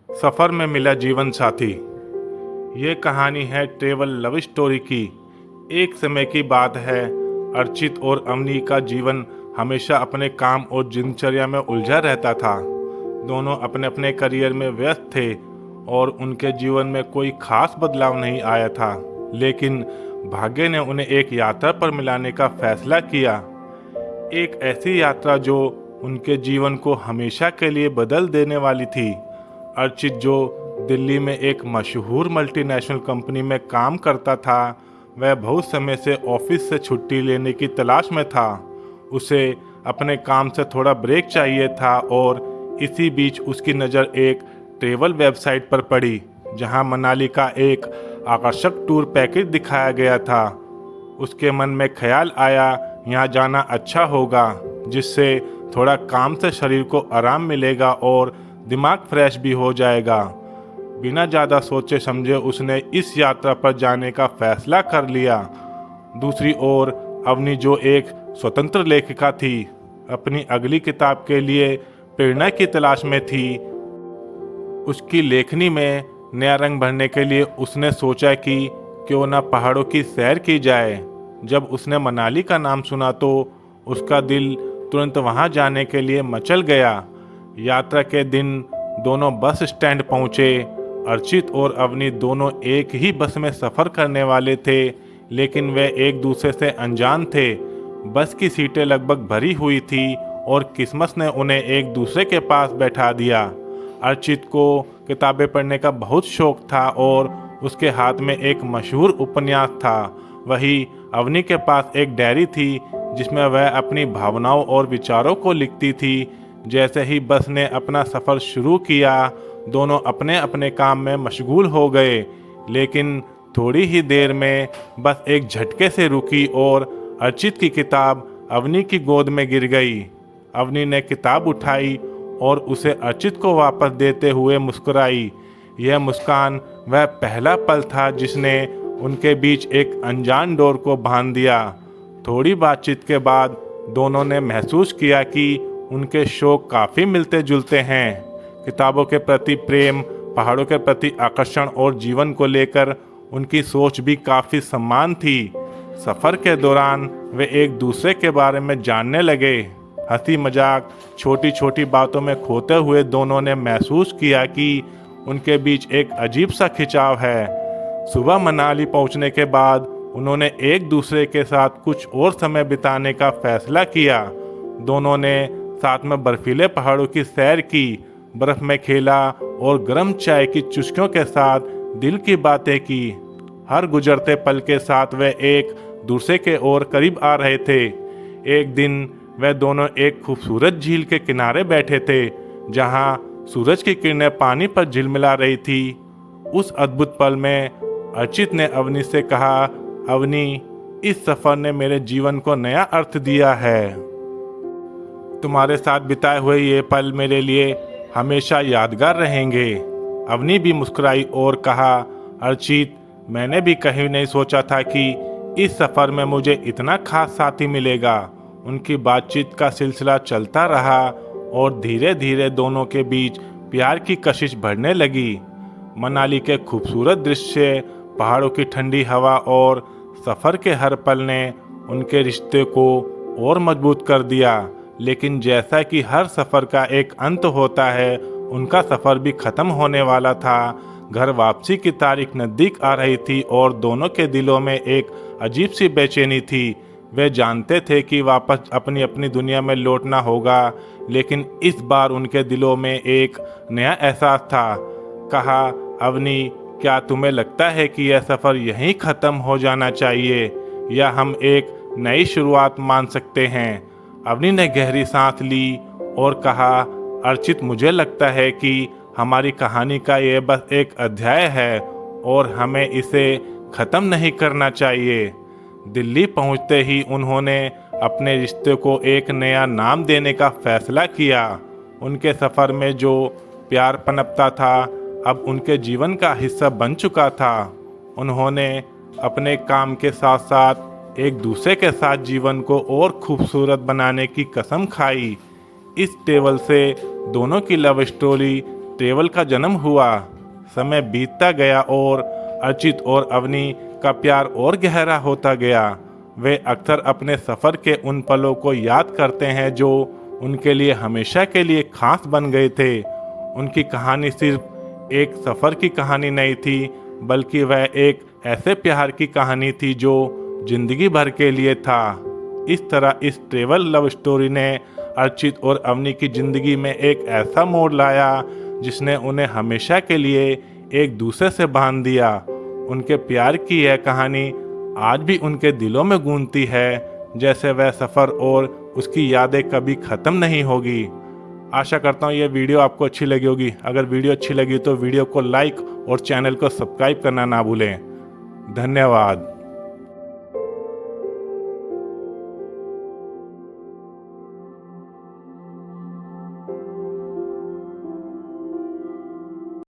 सफ़र में मिला जीवन साथी। ये कहानी है ट्रेवल लव स्टोरी की। एक समय की बात है, अर्चित और अवनी का जीवन हमेशा अपने काम और दिनचर्या में उलझा रहता था। दोनों अपने अपने करियर में व्यस्त थे और उनके जीवन में कोई खास बदलाव नहीं आया था। लेकिन भाग्य ने उन्हें एक यात्रा पर मिलाने का फैसला किया। एक ऐसी यात्रा जो उनके जीवन को हमेशा के लिए बदल देने वाली थी। अर्चित, जो दिल्ली में एक मशहूर मल्टीनेशनल कंपनी में काम करता था, वह बहुत समय से ऑफिस से छुट्टी लेने की तलाश में था। उसे अपने काम से थोड़ा ब्रेक चाहिए था और इसी बीच उसकी नज़र एक ट्रैवल वेबसाइट पर पड़ी, जहां मनाली का एक आकर्षक टूर पैकेज दिखाया गया था। उसके मन में ख्याल आया, यहाँ जाना अच्छा होगा, जिससे थोड़ा काम से शरीर को आराम मिलेगा और दिमाग फ्रेश भी हो जाएगा। बिना ज़्यादा सोचे समझे उसने इस यात्रा पर जाने का फैसला कर लिया। दूसरी ओर अवनी, जो एक स्वतंत्र लेखिका थी, अपनी अगली किताब के लिए प्रेरणा की तलाश में थी। उसकी लेखनी में नया रंग भरने के लिए उसने सोचा कि क्यों न पहाड़ों की सैर की जाए। जब उसने मनाली का नाम सुना तो उसका दिल तुरंत वहां जाने के लिए मचल गया। यात्रा के दिन दोनों बस स्टैंड पहुंचे। अर्चित और अवनी दोनों एक ही बस में सफ़र करने वाले थे, लेकिन वे एक दूसरे से अनजान थे। बस की सीटें लगभग भरी हुई थी और किस्मत ने उन्हें एक दूसरे के पास बैठा दिया। अर्चित को किताबें पढ़ने का बहुत शौक था और उसके हाथ में एक मशहूर उपन्यास था। वहीं अवनी के पास एक डायरी थी, जिसमें वह अपनी भावनाओं और विचारों को लिखती थी। जैसे ही बस ने अपना सफ़र शुरू किया, दोनों अपने अपने काम में मशगूल हो गए। लेकिन थोड़ी ही देर में बस एक झटके से रुकी और अर्चित की किताब अवनी की गोद में गिर गई। अवनी ने किताब उठाई और उसे अर्चित को वापस देते हुए मुस्कुराई। यह मुस्कान वह पहला पल था जिसने उनके बीच एक अनजान डोर को बांध दिया। थोड़ी बातचीत के बाद दोनों ने महसूस किया कि उनके शौक काफ़ी मिलते जुलते हैं। किताबों के प्रति प्रेम, पहाड़ों के प्रति आकर्षण और जीवन को लेकर उनकी सोच भी काफ़ी समान थी। सफ़र के दौरान वे एक दूसरे के बारे में जानने लगे। हंसी मजाक, छोटी छोटी बातों में खोते हुए दोनों ने महसूस किया कि उनके बीच एक अजीब सा खिंचाव है। सुबह मनाली पहुंचने के बाद उन्होंने एक दूसरे के साथ कुछ और समय बिताने का फैसला किया। दोनों ने साथ में बर्फीले पहाड़ों की सैर की, बर्फ में खेला और गर्म चाय की चुस्कियों के साथ दिल की बातें की। हर गुजरते पल के साथ वे एक दूसरे के और करीब आ रहे थे। एक दिन वे दोनों एक खूबसूरत झील के किनारे बैठे थे, जहां सूरज की किरणें पानी पर झिलमिला रही थी। उस अद्भुत पल में अर्चित ने अवनी से कहा, अवनी, इस सफ़र ने मेरे जीवन को नया अर्थ दिया है। तुम्हारे साथ बिताए हुए ये पल मेरे लिए हमेशा यादगार रहेंगे। अवनी भी मुस्कुराई और कहा, अर्चित, मैंने भी कहीं नहीं सोचा था कि इस सफ़र में मुझे इतना खास साथी मिलेगा। उनकी बातचीत का सिलसिला चलता रहा और धीरे धीरे दोनों के बीच प्यार की कशिश बढ़ने लगी। मनाली के खूबसूरत दृश्य, पहाड़ों की ठंडी हवा और सफ़र के हर पल ने उनके रिश्ते को और मजबूत कर दिया। लेकिन जैसा कि हर सफ़र का एक अंत होता है, उनका सफ़र भी ख़त्म होने वाला था। घर वापसी की तारीख नज़दीक आ रही थी और दोनों के दिलों में एक अजीब सी बेचैनी थी। वे जानते थे कि वापस अपनी अपनी दुनिया में लौटना होगा, लेकिन इस बार उनके दिलों में एक नया एहसास था। कहा, अवनी, क्या तुम्हें लगता है कि यह सफ़र यहीं ख़त्म हो जाना चाहिए या हम एक नई शुरुआत मान सकते हैं? अवनी ने गहरी सांस ली और कहा, अर्चित, मुझे लगता है कि हमारी कहानी का ये बस एक अध्याय है और हमें इसे ख़त्म नहीं करना चाहिए। दिल्ली पहुंचते ही उन्होंने अपने रिश्ते को एक नया नाम देने का फैसला किया। उनके सफ़र में जो प्यार पनपता था, अब उनके जीवन का हिस्सा बन चुका था। उन्होंने अपने काम के साथ साथ एक दूसरे के साथ जीवन को और खूबसूरत बनाने की कसम खाई। इस टेबल से दोनों की लव स्टोरी ट्रेवल का जन्म हुआ। समय बीतता गया और अर्चित और अवनी का प्यार और गहरा होता गया। वे अक्सर अपने सफ़र के उन पलों को याद करते हैं जो उनके लिए हमेशा के लिए खास बन गए थे। उनकी कहानी सिर्फ एक सफ़र की कहानी नहीं थी, बल्कि वह एक ऐसे प्यार की कहानी थी जो जिंदगी भर के लिए था। इस तरह इस ट्रेवल लव स्टोरी ने अर्चित और अवनी की ज़िंदगी में एक ऐसा मोड़ लाया जिसने उन्हें हमेशा के लिए एक दूसरे से बांध दिया। उनके प्यार की यह कहानी आज भी उनके दिलों में गूंजती है, जैसे वह सफ़र और उसकी यादें कभी ख़त्म नहीं होगी। आशा करता हूँ ये वीडियो आपको अच्छी लगी होगी। अगर वीडियो अच्छी लगी तो वीडियो को लाइक और चैनल को सब्सक्राइब करना ना भूलें। धन्यवाद।